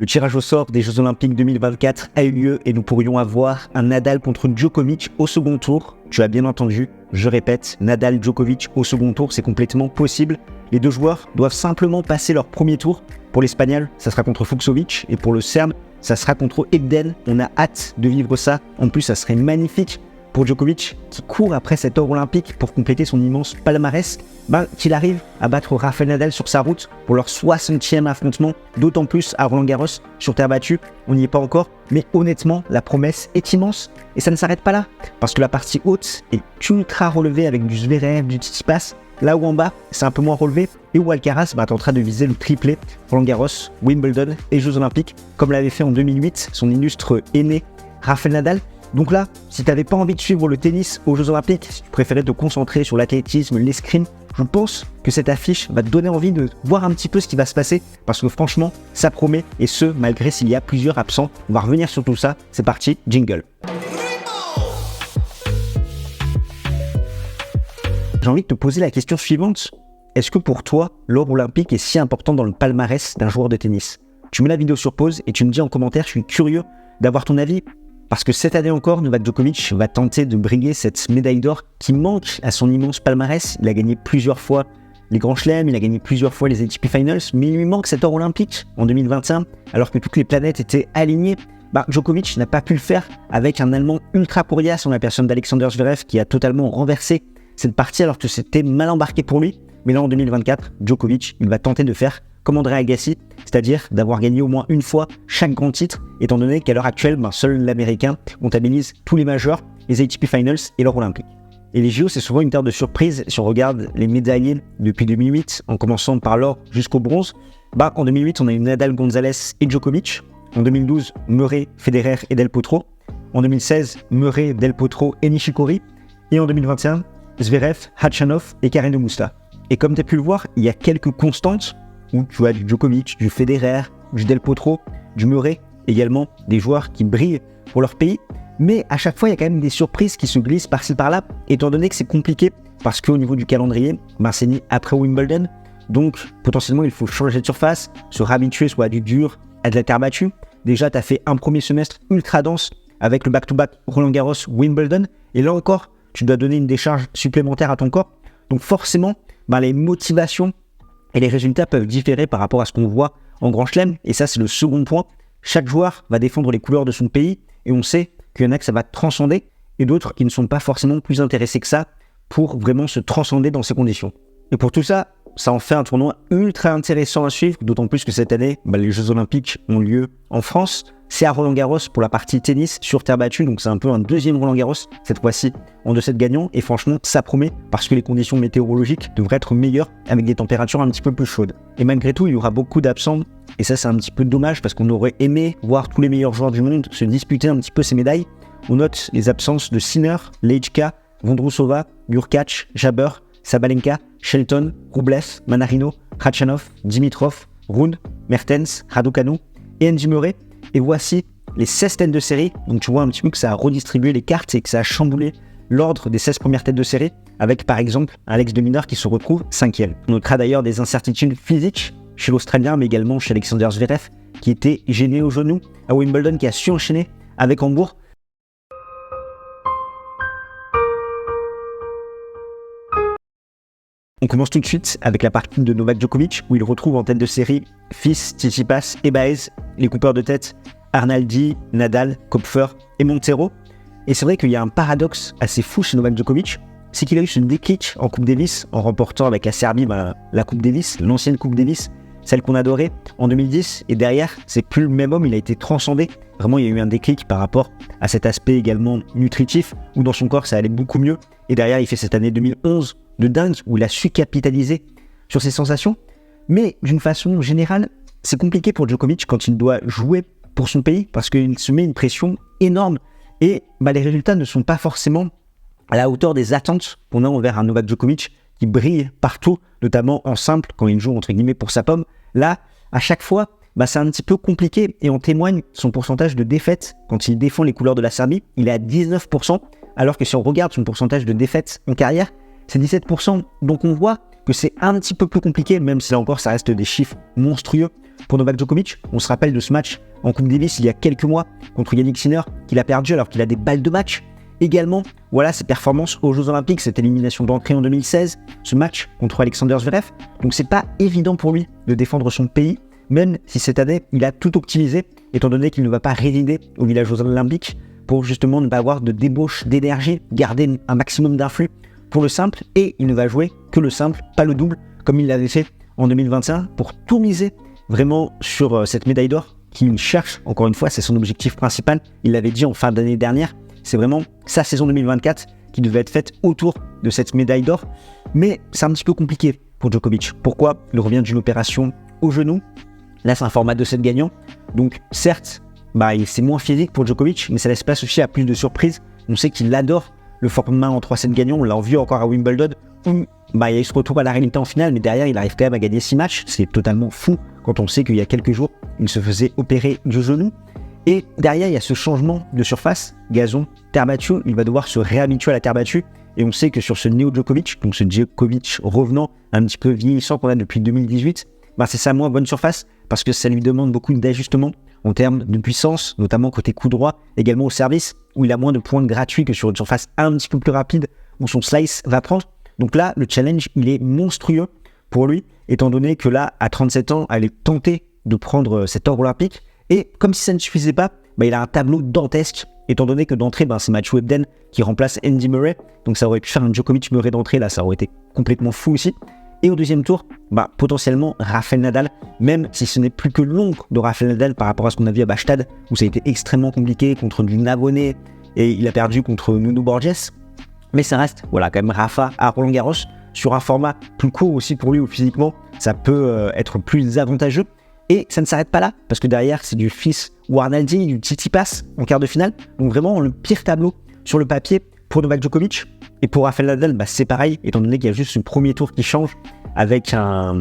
Le tirage au sort des Jeux Olympiques 2024 a eu lieu et nous pourrions avoir un Nadal contre Djokovic au second tour. Tu as bien entendu, je répète, Nadal-Djokovic au second tour, c'est complètement possible. Les deux joueurs doivent simplement passer leur premier tour. Pour l'Espagnol, ça sera contre Fucsovics et pour le Serbe, ça sera contre Ebden. On a hâte de vivre ça. En plus, ça serait magnifique pour Djokovic qui court après cet or olympique pour compléter son immense palmarès, qu'il arrive à battre Rafael Nadal sur sa route pour leur 60e affrontement, d'autant plus à Roland-Garros sur terre battue. On n'y est pas encore, mais honnêtement, la promesse est immense et ça ne s'arrête pas là, parce que la partie haute est ultra relevée avec du Zverev, du Tsitsipas, là où en bas, c'est un peu moins relevé et où Alcaraz est en train de viser le triplé Roland-Garros, Wimbledon et Jeux Olympiques, comme l'avait fait en 2008 son illustre aîné Rafael Nadal. Donc là, si tu n'avais pas envie de suivre le tennis aux Jeux Olympiques, si tu préférais te concentrer sur l'athlétisme, l'escrime, je pense que cette affiche va te donner envie de voir un petit peu ce qui va se passer, parce que franchement, ça promet, et ce, malgré s'il y a plusieurs absents. On va revenir sur tout ça. C'est parti, jingle. J'ai envie de te poser la question suivante. Est-ce que pour toi, l'or olympique est si important dans le palmarès d'un joueur de tennis? Tu mets la vidéo sur pause et tu me dis en commentaire, je suis curieux d'avoir ton avis. Parce que cette année encore, Novak Djokovic va tenter de briguer cette médaille d'or qui manque à son immense palmarès. Il a gagné plusieurs fois les Grands Chelems, il a gagné plusieurs fois les ATP Finals, mais il lui manque cet or olympique en 2021, alors que toutes les planètes étaient alignées. Djokovic n'a pas pu le faire avec un Allemand ultra coriace en la personne d'Alexander Zverev qui a totalement renversé cette partie alors que c'était mal embarqué pour lui. Mais là en 2024, Djokovic, il va tenter de faire comme André Agassi, c'est-à-dire d'avoir gagné au moins une fois chaque grand titre, étant donné qu'à l'heure actuelle, seul l'Américain comptabilise tous les majors, les ATP Finals et l'or olympique. Et les JO, c'est souvent une terre de surprise si on regarde les médaillés depuis 2008, en commençant par l'or jusqu'au bronze. En 2008, on a eu Nadal, Gonzalez et Djokovic. En 2012, Murray, Federer et Del Potro. En 2016, Murray, Del Potro et Nishikori. Et en 2021, Zverev, Khachanov et Carreño Busta. Et comme tu as pu le voir, il y a quelques constantes où tu as du Djokovic, du Federer, du Del Potro, du Murray, également des joueurs qui brillent pour leur pays. Mais à chaque fois, il y a quand même des surprises qui se glissent par-ci par-là, étant donné que c'est compliqué, parce qu'au niveau du calendrier, c'est né après Wimbledon. Donc, potentiellement, il faut changer de surface, se réhabituer soit à du dur, à de la terre battue. Déjà, tu as fait un premier semestre ultra dense avec le back-to-back Roland-Garros, Wimbledon. Et là encore, tu dois donner une décharge supplémentaire à ton corps. Donc forcément, les motivations et les résultats peuvent différer par rapport à ce qu'on voit en Grand Chelem. Et ça, c'est le second point. Chaque joueur va défendre les couleurs de son pays. Et on sait qu'il y en a que ça va transcender et d'autres qui ne sont pas forcément plus intéressés que ça pour vraiment se transcender dans ces conditions. Et pour tout ça, ça en fait un tournoi ultra intéressant à suivre. D'autant plus que cette année, les Jeux Olympiques ont lieu en France. C'est à Roland-Garros pour la partie tennis sur terre battue, donc c'est un peu un deuxième Roland-Garros, cette fois-ci en 2-7 gagnants, et franchement ça promet parce que les conditions météorologiques devraient être meilleures avec des températures un petit peu plus chaudes. Et malgré tout, il y aura beaucoup d'absents, et ça c'est un petit peu dommage parce qu'on aurait aimé voir tous les meilleurs joueurs du monde se disputer un petit peu ces médailles. On note les absences de Sinner, Lejka, Vondrousova, Hurkacz, Jabber, Sabalenka, Shelton, Rublev, Manarino, Khachanov, Dimitrov, Rune, Mertens, Raducanu et Andy Murray. Et voici les 16 têtes de série. Donc tu vois un petit peu que ça a redistribué les cartes et que ça a chamboulé l'ordre des 16 premières têtes de série, avec par exemple Alex de Minaur qui se retrouve 5e. On notera d'ailleurs des incertitudes physiques chez l'Australien, mais également chez Alexander Zverev, qui était gêné au genou, à Wimbledon, qui a su enchaîner avec Hambourg. On commence tout de suite avec la partie de Novak Djokovic, où il retrouve en tête de série Fils, Tsitsipas et Baez, les coupeurs de tête Arnaldi, Nadal, Kopfer et Montero. Et c'est vrai qu'il y a un paradoxe assez fou chez Novak Djokovic, c'est qu'il a eu ce déclic en Coupe Davis, en remportant avec la Serbie la Coupe Davis, l'ancienne Coupe Davis, celle qu'on adorait en 2010, et derrière, c'est plus le même homme, il a été transcendé. Vraiment, il y a eu un déclic par rapport à cet aspect également nutritif, où dans son corps, ça allait beaucoup mieux. Et derrière, il fait cette année 2011 de dingue, où il a su capitaliser sur ses sensations. Mais d'une façon générale, c'est compliqué pour Djokovic quand il doit jouer pour son pays, parce qu'il se met une pression énorme. Et les résultats ne sont pas forcément à la hauteur des attentes qu'on a envers un Novak Djokovic qui brille partout, notamment en simple, quand il joue entre guillemets pour sa pomme. Là, à chaque fois, c'est un petit peu compliqué et en témoigne son pourcentage de défaites quand il défend les couleurs de la Serbie. Il est à 19%, alors que si on regarde son pourcentage de défaites en carrière, c'est 17%. Donc on voit que c'est un petit peu plus compliqué, même si là encore ça reste des chiffres monstrueux pour Novak Djokovic. On se rappelle de ce match en Coupe Davis il y a quelques mois contre Yannick Sinner qu'il a perdu alors qu'il a des balles de match. Également, voilà ses performances aux Jeux Olympiques, cette élimination d'entrée en 2016, ce match contre Alexander Zverev. Donc c'est pas évident pour lui de défendre son pays, même si cette année il a tout optimisé, étant donné qu'il ne va pas résider au village olympique pour justement ne pas avoir de débauche d'énergie, garder un maximum d'influx pour le simple, et il ne va jouer que le simple, pas le double, comme il l'avait fait en 2021, pour tout miser vraiment sur cette médaille d'or qu'il cherche. Encore une fois, c'est son objectif principal, il l'avait dit en fin d'année dernière, c'est vraiment sa saison 2024 qui devait être faite autour de cette médaille d'or. Mais c'est un petit peu compliqué pour Djokovic. Pourquoi ? Il revient d'une opération au genou. Là, c'est un format de 7 gagnants. Donc, certes, c'est moins physique pour Djokovic, mais ça laisse place aussi à plus de surprises. On sait qu'il adore le format en 3-7 gagnants. On l'a vu encore à Wimbledon, où il a eu ce retour à la réalité en finale, mais derrière, il arrive quand même à gagner 6 matchs. C'est totalement fou quand on sait qu'il y a quelques jours, il se faisait opérer du genou. Et derrière, il y a ce changement de surface, gazon, terre battue. Il va devoir se réhabituer à la terre battue. Et on sait que sur ce Neo Djokovic, donc ce Djokovic revenant, un petit peu vieillissant qu'on a depuis 2018, c'est sa moins bonne surface parce que ça lui demande beaucoup d'ajustements en termes de puissance, notamment côté coup droit, également au service, où il a moins de points gratuits que sur une surface un petit peu plus rapide, où son slice va prendre. Donc là, le challenge, il est monstrueux pour lui, étant donné que là, à 37 ans, elle est tentée de prendre cet or olympique. Et comme si ça ne suffisait pas, il a un tableau dantesque, étant donné que d'entrée, c'est Matthew Ebden qui remplace Andy Murray. Donc ça aurait pu faire un Djokovic-Murray d'entrée, là ça aurait été complètement fou aussi. Et au deuxième tour, potentiellement Rafael Nadal, même si ce n'est plus que l'ombre de Rafael Nadal par rapport à ce qu'on a vu à Bastad, où ça a été extrêmement compliqué contre du Navone, et il a perdu contre Nuno Borges. Mais ça reste, quand même Rafa à Roland-Garros, sur un format plus court aussi pour lui, où physiquement, ça peut être plus avantageux. Et ça ne s'arrête pas là, parce que derrière, c'est du Fils ou Arnaldi, du Tsitsipas en quart de finale. Donc vraiment, le pire tableau sur le papier pour Novak Djokovic. Et pour Rafael Nadal, c'est pareil, étant donné qu'il y a juste ce premier tour qui change avec un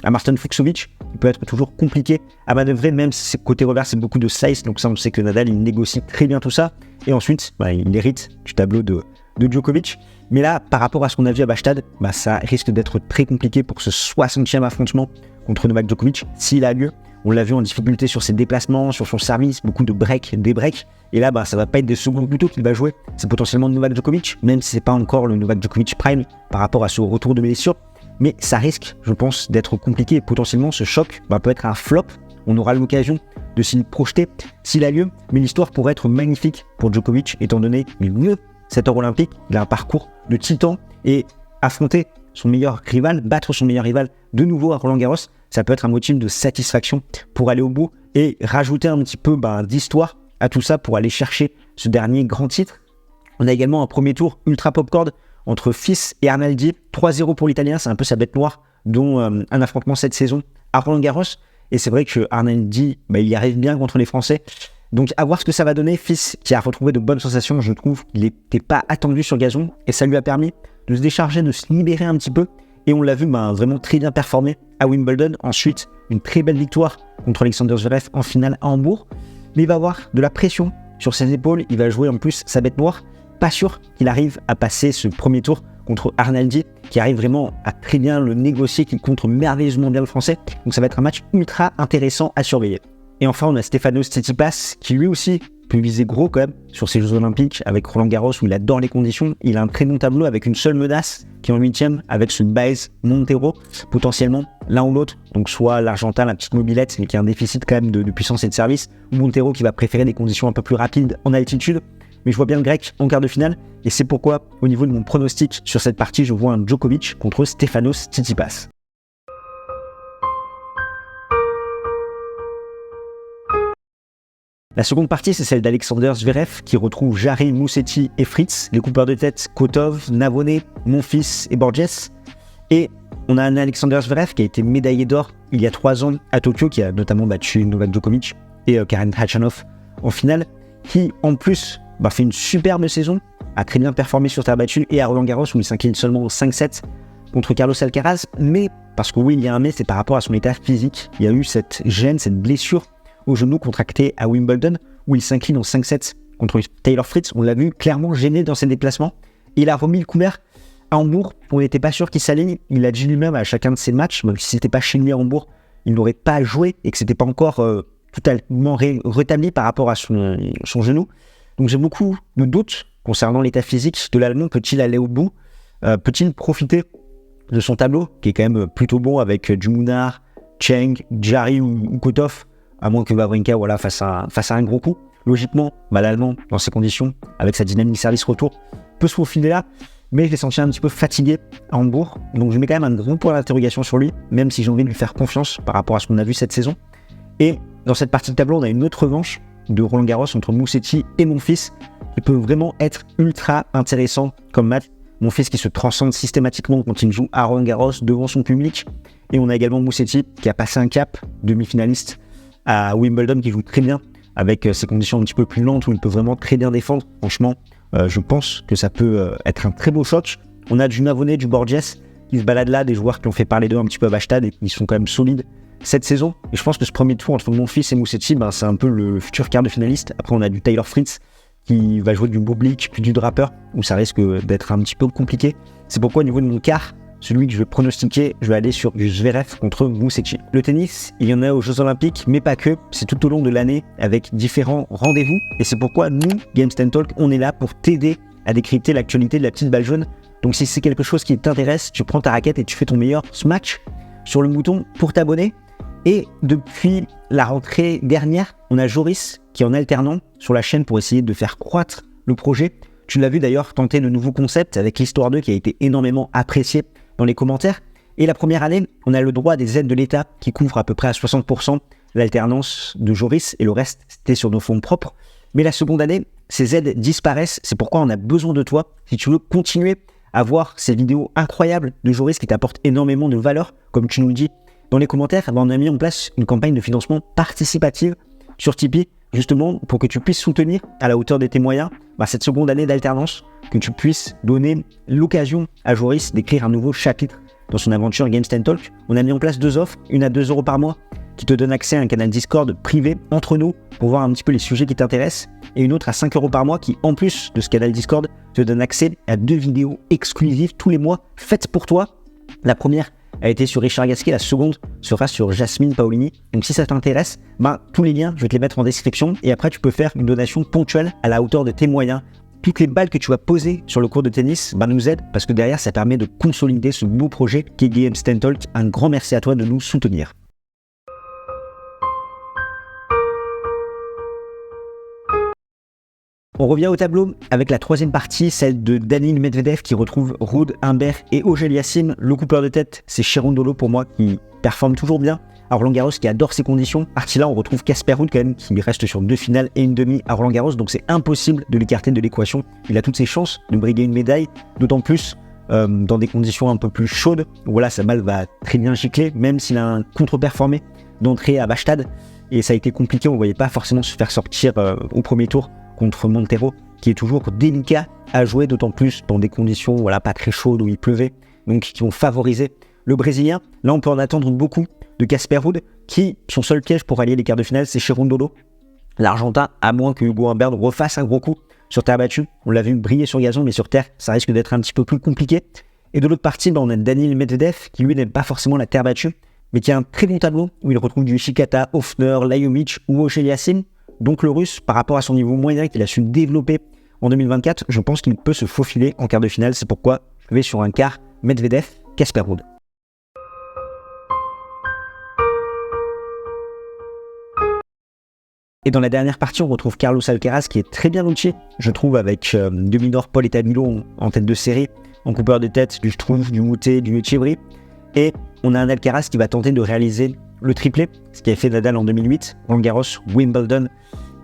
Martin Fucsovics. Il peut être toujours compliqué à manœuvrer, même si côté revers, c'est beaucoup de slice. Donc ça, on sait que Nadal, il négocie très bien tout ça. Et ensuite, il hérite du tableau de Djokovic. Mais là, par rapport à ce qu'on a vu à Bastad, ça risque d'être très compliqué pour ce 60e affrontement contre Novak Djokovic, s'il a lieu. On l'a vu en difficulté sur ses déplacements, sur son service, beaucoup de breaks, des breaks. Et là, ça va pas être des secondes plutôt qu'il va jouer. C'est potentiellement Novak Djokovic, même si c'est pas encore le Novak Djokovic prime par rapport à ce retour de blessure. Mais ça risque, je pense, d'être compliqué. Et potentiellement, ce choc peut être un flop. On aura l'occasion de s'y projeter s'il a lieu. Mais l'histoire pourrait être magnifique pour Djokovic, étant donné qu'il veut cet or olympique. Il a un parcours de titan et affronter son meilleur rival, battre son meilleur rival de nouveau à Roland-Garros, ça peut être un motif de satisfaction pour aller au bout et rajouter un petit peu d'histoire à tout ça pour aller chercher ce dernier grand titre. On a également un premier tour ultra popcorn entre Fils et Arnaldi, 3-0 pour l'Italien, c'est un peu sa bête noire, dont un affrontement cette saison à Roland-Garros. Et c'est vrai que Arnaldi, il y arrive bien contre les Français. Donc à voir ce que ça va donner. Fils qui a retrouvé de bonnes sensations, je trouve qu'il n'était pas attendu sur gazon et ça lui a permis de se décharger, de se libérer un petit peu. Et on l'a vu vraiment très bien performer à Wimbledon. Ensuite, une très belle victoire contre Alexander Zverev en finale à Hambourg. Mais il va avoir de la pression sur ses épaules. Il va jouer en plus sa bête noire. Pas sûr qu'il arrive à passer ce premier tour contre Arnaldi, qui arrive vraiment à très bien le négocier, qui contre merveilleusement bien le français. Donc ça va être un match ultra intéressant à surveiller. Et enfin, on a Stefanos Tsitsipas, qui lui aussi peut viser gros quand même sur ces Jeux Olympiques avec Roland-Garros où il adore les conditions. Il a un très bon tableau avec une seule menace qui est en 8e avec ce Baez Montero, potentiellement l'un ou l'autre. Donc soit l'Argentin, la petite mobilette, mais qui a un déficit quand même de puissance et de service, ou Montero qui va préférer des conditions un peu plus rapides en altitude. Mais je vois bien le grec en quart de finale et c'est pourquoi au niveau de mon pronostic sur cette partie, je vois un Djokovic contre Stefanos Tsitsipas. La seconde partie, c'est celle d'Alexander Zverev qui retrouve Jarry, Musetti et Fritz, les coupeurs de tête Kotov, Navone, Monfils et Borges. Et on a un Alexander Zverev qui a été médaillé d'or il y a 3 ans à Tokyo, qui a notamment battu Novak Djokovic et Karen Khachanov en finale, qui en plus fait une superbe saison, a très bien performé sur terre battue et à Roland-Garros où il s'incline seulement 5-7 contre Carlos Alcaraz. Mais, parce que oui, il y a un mais, c'est par rapport à son état physique. Il y a eu cette gêne, cette blessure au genou contracté à Wimbledon où il s'incline en 5-7 contre Taylor Fritz. On l'a vu clairement gêné dans ses déplacements. Il a remis le couvert À Hambourg, on n'était pas sûr qu'il s'aligne. Il l'a dit lui-même à chacun de ses matchs. Même si c'était pas chez lui à Hambourg, il n'aurait pas joué et que c'était pas encore totalement rétabli par rapport à son genou. Donc j'ai beaucoup de doutes concernant l'état physique de l'Allemand. Peut-il aller au bout? Peut-il profiter de son tableau qui est quand même plutôt bon avec du Munar, Cheng, Jarry ou Kotov, à moins que Wawrinka fasse un gros coup. Logiquement, l'Allemand, dans ces conditions, avec sa dynamique service retour, peut se faufiler là. Mais je l'ai senti un petit peu fatigué à Hambourg, donc je mets quand même un gros point d'interrogation sur lui, même si j'ai envie de lui faire confiance par rapport à ce qu'on a vu cette saison. Et dans cette partie de tableau, on a une autre revanche de Roland Garros entre Musetti et Monfils, qui peut vraiment être ultra intéressant comme match. Monfils qui se transcende systématiquement quand il joue à Roland Garros devant son public. Et on a également Musetti qui a passé un cap, demi-finaliste à Wimbledon, qui joue très bien, avec ses conditions un petit peu plus lentes, où il peut vraiment très bien défendre. Franchement, je pense que ça peut être un très beau shot. On a du Navone, du Borges qui se baladent là, des joueurs qui ont fait parler d'eux un petit peu à Bastad et qui sont quand même solides cette saison. Et je pense que ce premier tour entre Monfils et Musetti, c'est un peu le futur quart de finaliste. Après, on a du Taylor Fritz qui va jouer du Bublik puis du Draper, où ça risque d'être un petit peu compliqué. C'est pourquoi au niveau de mon quart, celui que je vais pronostiquer, je vais aller sur du Zverev contre Musetti. Le tennis, il y en a aux Jeux Olympiques, mais pas que. C'est tout au long de l'année avec différents rendez-vous. Et c'est pourquoi nous, Games Talk, on est là pour t'aider à décrypter l'actualité de la petite balle jaune. Donc si c'est quelque chose qui t'intéresse, tu prends ta raquette et tu fais ton meilleur smash sur le bouton pour t'abonner. Et depuis la rentrée dernière, on a Joris qui est en alternant sur la chaîne pour essayer de faire croître le projet. Tu l'as vu d'ailleurs tenter de nouveaux concepts avec l'Histoire 2 qui a été énormément apprécié dans les commentaires. Et la première année, on a le droit à des aides de l'État qui couvrent à peu près à 60% l'alternance de Joris et le reste, c'était sur nos fonds propres. Mais la seconde année, ces aides disparaissent. C'est pourquoi on a besoin de toi si tu veux continuer à voir ces vidéos incroyables de Joris qui t'apportent énormément de valeur, comme tu nous le dis dans les commentaires. On a mis en place une campagne de financement participative sur Tipeee, justement pour que tu puisses soutenir à la hauteur de tes moyens cette seconde année d'alternance, que tu puisses donner l'occasion à Joris d'écrire un nouveau chapitre dans son aventure Games Talk. On a mis en place 2 offres, une à 2 € par mois qui te donne accès à un canal Discord privé entre nous pour voir un petit peu les sujets qui t'intéressent, et une autre à 5 € par mois qui, en plus de ce canal Discord, te donne accès à 2 vidéos exclusives tous les mois faites pour toi. La première a été sur Richard Gasquet, la seconde sera sur Jasmine Paolini. Donc si ça t'intéresse, tous les liens, je vais te les mettre en description. Et après, tu peux faire une donation ponctuelle à la hauteur de tes moyens. Toutes les balles que tu vas poser sur le cours de tennis nous aident parce que derrière, ça permet de consolider ce beau projet qui est Games Talk. Un grand merci à toi de nous soutenir. On revient au tableau avec la troisième partie, celle de Daniil Medvedev qui retrouve Ruud, Humbert et Auger-Aliassime. Le coupeur de tête, c'est Cherundolo pour moi qui performe toujours bien à Roland Garros, qui adore ses conditions. Partie là, on retrouve Casper Ruud quand même qui reste sur 2 finales et une demi à Roland Garros, donc c'est impossible de l'écarter de l'équation. Il a toutes ses chances de briguer une médaille, d'autant plus dans des conditions un peu plus chaudes. Voilà, sa balle va très bien gicler, même s'il a un contre-performé d'entrée à Bastad. Et ça a été compliqué, on ne voyait pas forcément se faire sortir au premier tour contre Montero, qui est toujours délicat à jouer, d'autant plus dans des conditions pas très chaudes où il pleuvait, donc qui vont favoriser le Brésilien. Là, on peut en attendre beaucoup de Casper Ruud, qui, son seul piège pour allier les quarts de finale, c'est Cherundolo, l'Argentin, à moins que Hugo Humbert refasse un gros coup sur terre battue. On l'a vu briller sur gazon, mais sur terre, ça risque d'être un petit peu plus compliqué. Et de l'autre partie, on a Daniil Medvedev, qui lui n'aime pas forcément la terre battue, mais qui a un très bon tableau, où il retrouve du Shikata, Hofner, Lajovic ou Auger-Aliassime. Donc le Russe, par rapport à son niveau moyen qu'il a su développer en 2024, je pense qu'il peut se faufiler en quart de finale. C'est pourquoi je vais sur un quart Medvedev, Casper Ruud. Et dans la dernière partie, on retrouve Carlos Alcaraz qui est très bien outillé, je trouve, avec Dominor, Paul et Tabilo en tête de série, en coupeur de tête du Struff, du Moutet, du Etcheverry. Et on a un Alcaraz qui va tenter de réaliser le triplé, ce qui a fait Nadal en 2008, Roland Garros, Wimbledon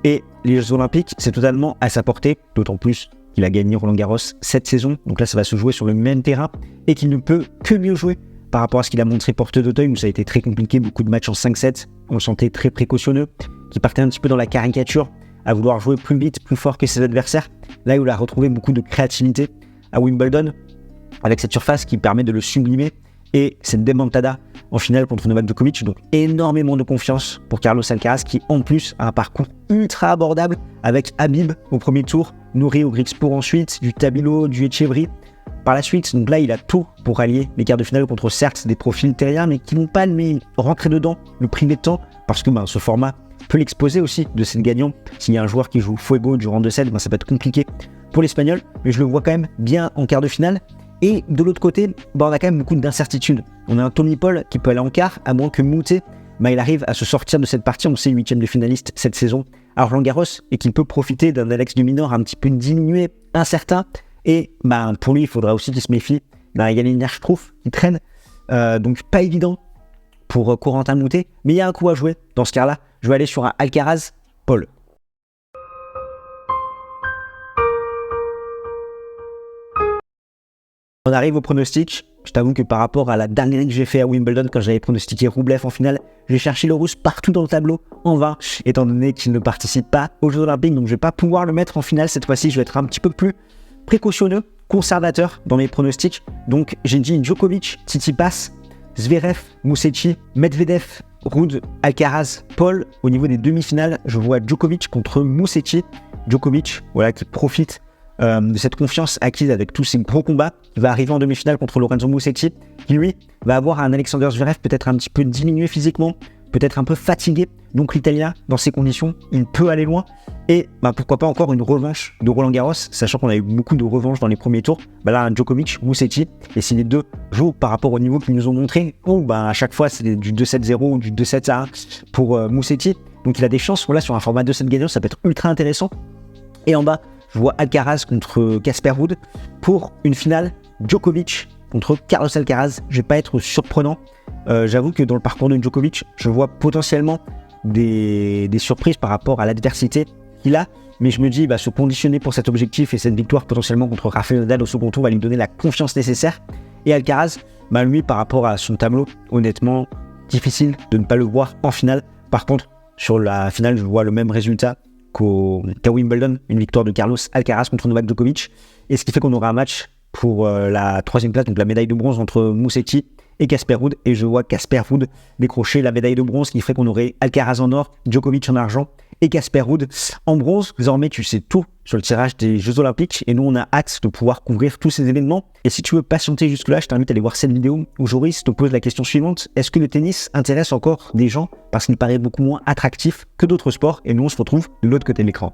et les Jeux Olympiques. C'est totalement à sa portée, d'autant plus qu'il a gagné Roland Garros cette saison. Donc là, ça va se jouer sur le même terrain et qu'il ne peut que mieux jouer par rapport à ce qu'il a montré porte d'Auteuil, où ça a été très compliqué, beaucoup de matchs en 5-7. On le sentait très précautionneux, qui partait un petit peu dans la caricature, à vouloir jouer plus vite, plus fort que ses adversaires. Là où il a retrouvé beaucoup de créativité à Wimbledon, avec cette surface qui permet de le sublimer, et cette démontada en finale contre Novak Djokovic. Donc énormément de confiance pour Carlos Alcaraz, qui en plus a un parcours ultra abordable avec Habib au premier tour, Nouri au Grigspor ensuite, du Tabilo, du Etcheverry. par la suite. Donc là, il a tout pour allier les quarts de finale contre certes des profils terriens, mais qui n'ont pas rentrer dedans le premier temps, parce que ce format peut l'exposer aussi de cette gagnant. S'il y a un joueur qui joue Fuego du round de 7, ça peut être compliqué pour l'Espagnol, mais je le vois quand même bien en quart de finale. Et de l'autre côté, on a quand même beaucoup d'incertitudes. On a un Tommy Paul qui peut aller en quart, à moins que Moutet, il arrive à se sortir de cette partie. On sait 8ème de finaliste cette saison à Roland Garros, et qu'il peut profiter d'un Alex de Minaur un petit peu diminué, incertain. Et pour lui, il faudra aussi qu'il se méfie d'un Yannick Struff qui traîne. Donc pas évident pour Corentin Moutet, mais il y a un coup à jouer dans ce cas-là. Je vais aller sur un Alcaraz Paul. On arrive au pronostic. Je t'avoue que par rapport à la dernière que j'ai fait à Wimbledon, quand j'avais pronostiqué Roublev en finale, j'ai cherché le Russe partout dans le tableau, en vain, étant donné qu'il ne participe pas aux Jeux Olympiques, donc je vais pas pouvoir le mettre en finale cette fois-ci. Je vais être un petit peu plus précautionneux, conservateur dans mes pronostics. Donc j'ai dit Djokovic, Tsitsipas, Zverev, Musetti, Medvedev, Ruud, Alcaraz, Paul. Au niveau des demi-finales, je vois Djokovic contre Musetti. Djokovic, qui profite de cette confiance acquise avec tous ces gros combats. Il va arriver en demi-finale contre Lorenzo Musetti, qui lui va avoir un Alexander Zverev peut-être un petit peu diminué physiquement, peut-être un peu fatigué. Donc l'Italien, dans ces conditions, il peut aller loin. Et pourquoi pas encore une revanche de Roland Garros, sachant qu'on a eu beaucoup de revanches dans les premiers tours. Là, un Djokovic, Musetti, et si les deux jouent par rapport au niveau qu'ils nous ont montré, à chaque fois c'est du 2-7-0 ou du 2-7-1 pour Musetti. Donc il a des chances, sur un format 2-7 gagnant, ça peut être ultra intéressant. Et en bas, je vois Alcaraz contre Casper Ruud pour une finale Djokovic contre Carlos Alcaraz. Je vais pas être surprenant. J'avoue que dans le parcours de Djokovic, je vois potentiellement des surprises par rapport à l'adversité qu'il a. Mais je me dis, se conditionner pour cet objectif et cette victoire potentiellement contre Rafael Nadal au second tour va lui donner la confiance nécessaire. Et Alcaraz, lui, par rapport à son tableau, honnêtement, difficile de ne pas le voir en finale. Par contre, sur la finale, je vois le même résultat qu'à Wimbledon, une victoire de Carlos Alcaraz contre Novak Djokovic, et ce qui fait qu'on aura un match pour la 3e place, donc la médaille de bronze entre Musetti et Casper Ruud, et je vois Casper Ruud décrocher la médaille de bronze, qui ferait qu'on aurait Alcaraz en or, Djokovic en argent et Casper Ruud en bronze. Désormais, tu sais tout sur le tirage des Jeux Olympiques, et nous on a hâte de pouvoir couvrir tous ces événements. Et si tu veux patienter jusque là, je t'invite à aller voir cette vidéo où Joris te pose la question suivante: est-ce que le tennis intéresse encore des gens parce qu'il paraît beaucoup moins attractif que d'autres sports? Et nous on se retrouve de l'autre côté de l'écran.